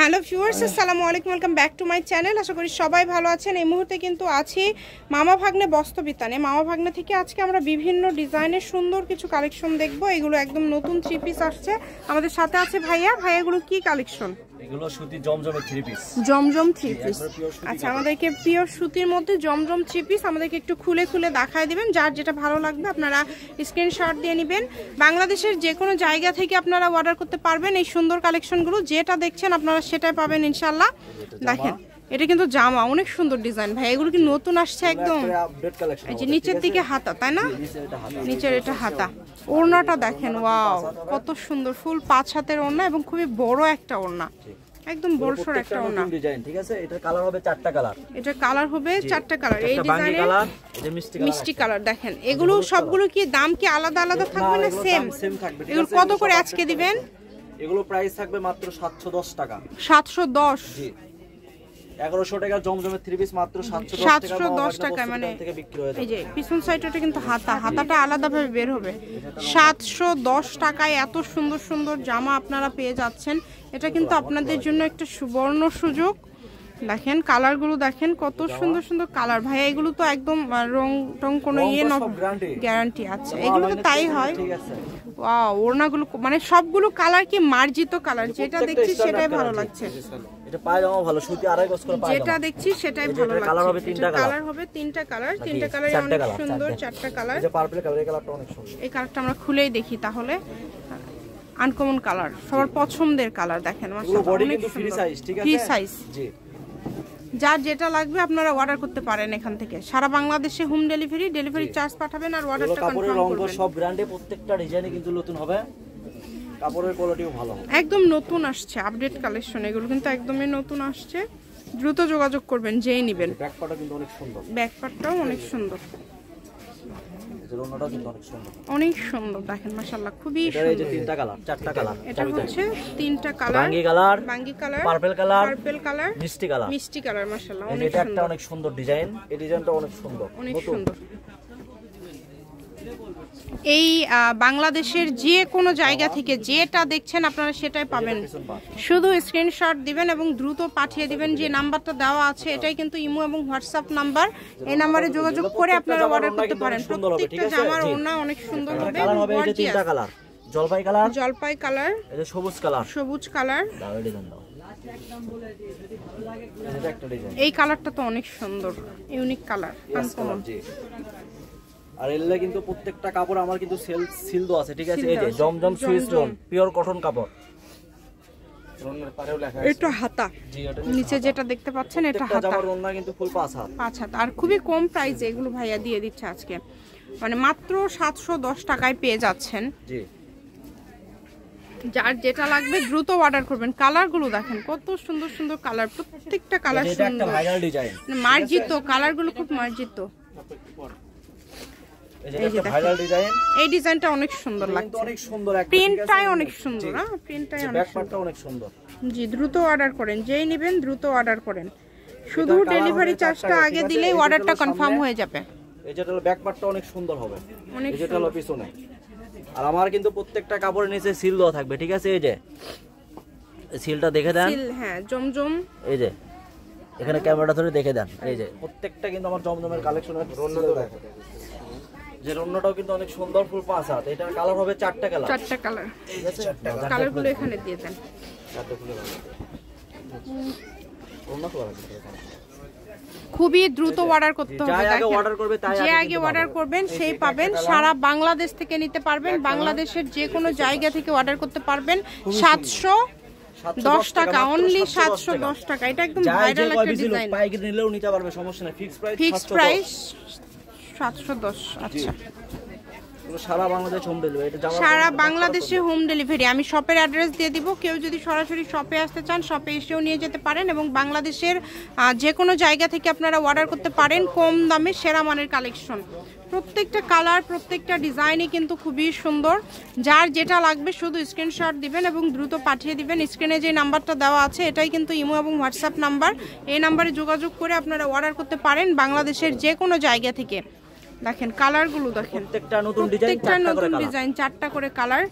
Hello viewers, আসসালামু আলাইকুম, welcome back to my channel. আশা করি সবাই ভালো আছেন। এই মুহূর্তে কিন্তু আছি মামা ভাগ্নে বস্ত্রবিতানে। মামা ভাগ্নে থেকে আজকে আমরা বিভিন্ন ডিজাইনের সুন্দর কিছু কালেকশন দেখব। এগুলো একদম নতুন থ্রি পিস আসছে। আমাদের সাথে আছে ভাইয়া। এগুলো কি কালেকশন? এগুলো সুতি জমজমের থ্রি পিস। জমজম থ্রি পিস। আচ্ছা, আমাদেরকে পিওর সুতির মধ্যে জমজম থ্রি পিস আমাদেরকে একটু খুলে খুলে দেখায় দিবেন। যার যেটা ভালো লাগবে আপনারা স্ক্রিনশট দিয়ে নেবেন। বাংলাদেশের যে কোনো জায়গা থেকে আপনারা অর্ডার করতে পারবেন এই সুন্দর কালেকশনগুলো। যেটা দেখছেন আপনারা সেটাই পাবেন ইনশাআল্লাহ। দেখেন, এটা কিন্তু জামা, অনেক সুন্দর ডিজাইন ভাই। এগুলো কি নতুন আসছে একদম? এই যে নিচের দিকে হাতা, তাই না? নিচের এটা হাতা। ওড়নাটা দেখেন, ওয়াও কত সুন্দর, ফুল 5 হাতের ওড়না এবং খুবই বড় একটা ওড়না, একদম বড়সড় একটা ওড়না ডিজাইন। ঠিক আছে, এটা কালার হবে 4টা কালার। এটা কালার হবে 4টা কালার। এই ডিজাইনের কালার, এটা মিষ্টি কালার। দেখেন, এগুলো সবগুলো কি দাম কি আলাদা আলাদা থাকবে না সেম? সেম থাকবে। এগুলো কত করে আজকে দিবেন? এগুলো প্রাইস থাকবে মাত্র 710 টাকা। 710? জি। 1100 টাকা জমজমের থ্রি পিস মাত্র 710 টাকা। মানে থেকে বিক্রি হয়ে যাবে। এই যে পিছন সাইডটা কিন্তু হাতাটা আলাদাভাবে বের হবে। 710 টাকায় এত সুন্দর সুন্দর জামা আপনারা পেয়ে যাচ্ছেন। এটা কিন্তু আপনাদের জন্য একটা সুবর্ণ সুযোগ। দেখেন কালারগুলো, দেখেন কত সুন্দর সুন্দর কালার ভাই। এগুলো তো একদম রং টং কোনো ইয়ে না, গ্যারান্টি আছে। এগুলো তো তাই হয়। ঠিক আছে, ওয়াও, ওড়নাগুলো মানে সবগুলো কালার কি মার্জিত কালার। যেটা দেখছি সেটাই ভালো লাগছে। এটা পায়জামা ভালো, সুতি আড়াই গজ করে পায়জামা। যেটা দেখছি সেটাই ভালো লাগছে। কালার হবে 3টা কালার। কালার হবে 3টা কালার। 3টা কালারই অনেক সুন্দর। 4টা কালার। এই যে পার্পল কালার, এই কালারটা অনেক সুন্দর। এই কালারটা আমরা খুলেই দেখি তাহলে। আনকমন কালার, সবার পছন্দের কালার। দেখেন মাশাআল্লাহ, বডি কিন্তু ফ্রি সাইজ। ঠিক আছে, ফ্রি সাইজ। জি। যার যেটা লাগবে আপনারা অর্ডার করতে পারেন এখান থেকে। সারা বাংলাদেশে হোম ডেলিভারি চার্জ পাঠাবেন আর অর্ডারটা কনফার্ম করবেন। সব ব্র্যান্ডে প্রত্যেকটা ডিজাইনে কিন্তু নতুন হবে, কাপড়ের কোয়ালিটিও ভালো হবে। একদম নতুন আসছে, আপডেট কালেকশন। এগুলো কিন্তু একদমই নতুন আসছে। দ্রুত যোগাযোগ করবেন যেই নেবেন। ব্যাকপার্টটা কিন্তু অনেক সুন্দর। ব্যাকপার্টটাও অনেক সুন্দর। এর ওন্নাটাও কিন্তু অনেক সুন্দর। অনেক সুন্দর, দেখেন মাশাআল্লাহ, খুবই সুন্দর। এই যে 3টা কালার, 4টা কালার। এটা হচ্ছে 3টা কালার। বাঙ্গি কালার, পার্পল কালার, মিষ্টি কালার। মাশাআল্লাহ, অনেক সুন্দর। এটা একটা অনেক সুন্দর ডিজাইন। এই ডিজাইনটা অনেক সুন্দর, অনেক সুন্দর। এই বাংলাদেশের যে কোনো জায়গা থেকে যেটা দেখছেন আপনারা সেটাই পাবেন। শুধু স্ক্রিনশট দিবেন এবং দ্রুত পাঠিয়ে দিবেন। যে নাম্বারটা দেওয়া আছে এটাই কিন্তু ইমো এবং হোয়াটসঅ্যাপ নাম্বার। এই নাম্বারে যোগাযোগ করে আপনারা অর্ডার করতে পারেন। প্রত্যেকটা জামার ওড়না অনেক সুন্দর হবে। কালার হবে এই যে 3টা কালার। জলপাই কালার, এই যে সবুজ কালার। দাও এই ডিজাইন দাও। এটা একটা ডিজাইন। এই কালারটা তো অনেক সুন্দর, ইউনিক কালার, আনকমন। জি। আর এগুলা কিন্তু প্রত্যেকটা কাপড় আমার কিন্তু সিল দেওয়া আছে। ঠিক আছে, এই যে জমজম সুইস লোন পিওর কটন কাপড়। রন্নার পারেও লেখা আছে। এটা হাতা। জি, এটা নিচে যেটা দেখতে পাচ্ছেন এটা হাতা। জামার রন্না কিন্তু ফুল 5 হাত। আর খুবই কম প্রাইসে এগুলো ভাইয়া দিয়ে দিচ্ছে আজকে। মানে মাত্র 710 টাকায় পেয়ে যাচ্ছেন। জি। যার যেটা লাগবে দ্রুত অর্ডার করবেন। কালারগুলো দেখেন কত সুন্দর সুন্দর কালার। প্রত্যেকটা কালার সুন্দর। এটা একটা ভাইরাল ডিজাইন। মার্জিত কালারগুলো, খুব মার্জিত। এই ডিজাইনটা অনেক সুন্দর লাগছে। অনেক সুন্দর, প্রিন্টটাই অনেক সুন্দর। প্রিন্টটাই অনেক ব্যাকপার্টটা অনেক সুন্দর। জি, দ্রুত অর্ডার করেন। যেই নেবেন দ্রুত অর্ডার করেন। শুধু ডেলিভারি চার্জটা আগে দিলেই অর্ডারটা কনফার্ম হয়ে যাবে। এই যেটা হলো ব্যাকপার্টটা অনেক সুন্দর হবে। এই যেটা হলো পিছনে। আর আমার কিন্তু প্রত্যেকটা কাপড়ের নিচে সিল দেওয়া থাকবে। ঠিক আছে, এই যে সিলটা দেখে দেন। সিল, হ্যাঁ, জমজম। এই যে এখানে ক্যামেরাটা ধরে দেখে দেন। এই যে প্রত্যেকটা কিন্তু আমার জমজমের কালেকশনের রন্নাটা দেখেন। যে রন্নাটাও কিন্তু অনেক সুন্দর, ফুল 5 হাত। এটার কালার হবে 4টা কালার। 4টা কালার। ঠিক আছে, কালারগুলো এখানে দিয়ে দেন। 4টা খুলে দেন। রন্না তো আছে এখানে। খুবই দ্রুত অর্ডার করতে হবে। যে আগে অর্ডার করবেন সেই পাবেন। সারা বাংলাদেশ থেকে নিতে পারবেন। বাংলাদেশের যে কোনো জায়গা থেকে অর্ডার করতে পারবেন। 710 টাকা, অনলি 710 টাকা। এটা একদম ভাইরাল একটা ডিজাইন। পাইকারি নিলেও নিতে পারবে, সমস্যা নেই। Fixed price 710। আচ্ছা, সারা বাংলাদেশ হোম ডেলিভারি। এটা সারা বাংলাদেশে হোম ডেলিভারি। আমি শপের অ্যাড্রেস দিয়ে দিব। কেউ যদি সরাসরি শপে আসতে চান শপে এসেও নিয়ে যেতে পারেন এবং বাংলাদেশের যে কোনো জায়গা থেকে আপনারা অর্ডার করতে পারেন। কম দামে সেরা মানের কালেকশন। প্রত্যেকটা কালার, প্রত্যেকটা ডিজাইনই কিন্তু খুবই সুন্দর। যার যেটা লাগবে শুধু স্ক্রিনশট দিবেন এবং দ্রুত পাঠিয়ে দিবেন। স্ক্রিনে যে নাম্বারটা দেওয়া আছে এটাই কিন্তু ইমো এবং হোয়াটসঅ্যাপ নাম্বার। এই নাম্বারে যোগাযোগ করে আপনারা অর্ডার করতে পারেন বাংলাদেশের যে কোনো জায়গা থেকে। দেখেন কালারগুলো দেখেন, প্রত্যেকটা নতুন ডিজাইন, প্রত্যেকটা নতুন ডিজাইন, 4টা করে কালার।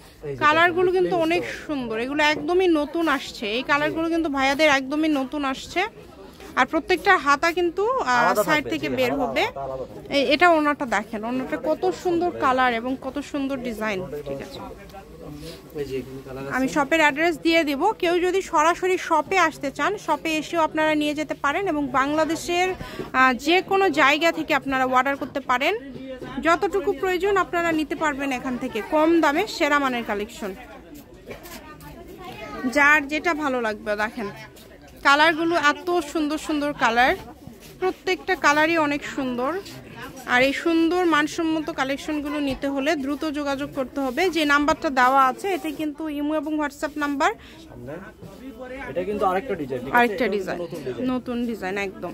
কালারগুলো কিন্তু অনেক সুন্দর, এগুলো একদমই নতুন আসছে, এই কালারগুলো কিন্তু ভাইয়াদের একদমই নতুন আসছে। আর প্রত্যেকটা হাতা কিন্তু সাইড থেকে বের হবে। এটা ওনাটা দেখেন, ওনাটা কত সুন্দর কালার এবং কত সুন্দর ডিজাইন। ঠিক আছে, আমি শপের অ্যাড্রেস দিয়ে দিব, কেউ যদি সরাসরি শপে আসতে চান শপে এসেও আপনারা নিয়ে যেতে পারেন, এবং বাংলাদেশের যে কোনো জায়গা থেকে আপনারা অর্ডার করতে পারেন। যতটুকু প্রয়োজন আপনারা নিতে পারবেন এখান থেকে, কম দামে সেরা মানের কালেকশন, যার যেটা ভালো লাগবে। দেখেন কালারগুলো এত সুন্দর সুন্দর কালার, প্রত্যেকটা কালারই অনেক সুন্দর। আর এই সুন্দর মানসম্মত কালেকশনগুলো নিতে হলে দ্রুত যোগাযোগ করতে হবে, যে নাম্বারটা দেওয়া আছে এটা কিন্তু ইমো এবং হোয়াটসঅ্যাপ নাম্বার। এটা কিন্তু আরেকটা ডিজাইন, আরেকটা ডিজাইন, নতুন ডিজাইন একদম,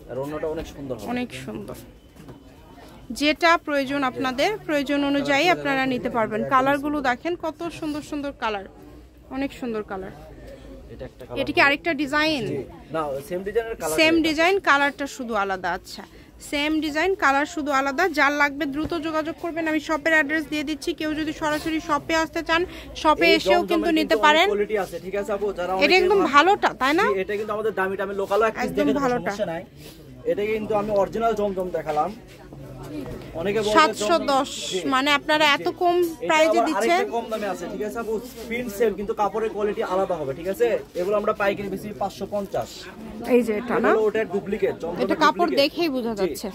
আর ওন্নাটা অনেক সুন্দর, অনেক সুন্দর। যেটা প্রয়োজন আপনাদের প্রয়োজন অনুযায়ী আপনারা নিতে পারবেন। কালারগুলো দেখেন কত সুন্দর সুন্দর কালার, অনেক সুন্দর কালার। এটা কি আরেকটা ডিজাইন? না, সেম ডিজাইনের কালার, সেম ডিজাইন, কালারটা শুধু আলাদা। আচ্ছা, সেম ডিজাইন, কালার শুধু আলাদা। যার লাগবে দ্রুত যোগাযোগ করবেন, আমি শপের অ্যাড্রেস দিয়ে দিচ্ছি। কেউ যদি সরাসরি শপে আসতে চান শপে এসেও কিন্তু নিতে পারেন। কোয়ালিটি আছে, ঠিক আছে আপু, যারা এটা একদম ভালোটা, তাই না? এটা কিন্তু আমাদের দামি দামি লোকালও একদম ভালোটা, এটা কিন্তু আমি অরিজিনাল জমজম দেখালাম। অনেকে বলে 710, মানে আপনারা এত কম প্রাইসে দিচ্ছেন। কম দামে আছে, ঠিক আছে আপু, প্রিন্ট সেম, কিন্তু কাপড়ের কোয়ালিটি আলাদা হবে, ঠিক আছে। এগুলো আমরা পাইকারি বেশি 550। এই যে এটা না, ওটা ডুপ্লিকেট জমজম, এটা কাপড় দেখেই বোঝা যাচ্ছে।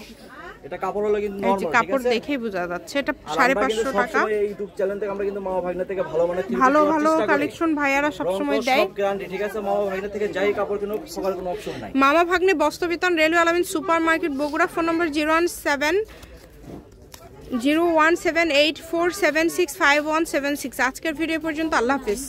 এটা কাপড় হলো কিন্তু নরমাল, ঠিক আছে, কাপড় দেখেই বোঝা যাচ্ছে। এটা 550 টাকা। এই ইউটিউব চ্যানেল থেকে আমরা কিন্তু মামা ভাগনা থেকে ভালো মানের ভালো ভালো কালেকশন ভাইয়ারা সব সময় দেয়, সব গ্যারান্টি, ঠিক আছে। মামা ভাগনা থেকে যাই কাপড় কিনো সবার কোনো অপশন নাই। মামা ভাগ্নে বস্ত্রবিতান, railway Alamin supermarket, Bogura. Phone number 01784765176। আজকের ভিডিও পর্যন্ত, আল্লাহ হাফেজ।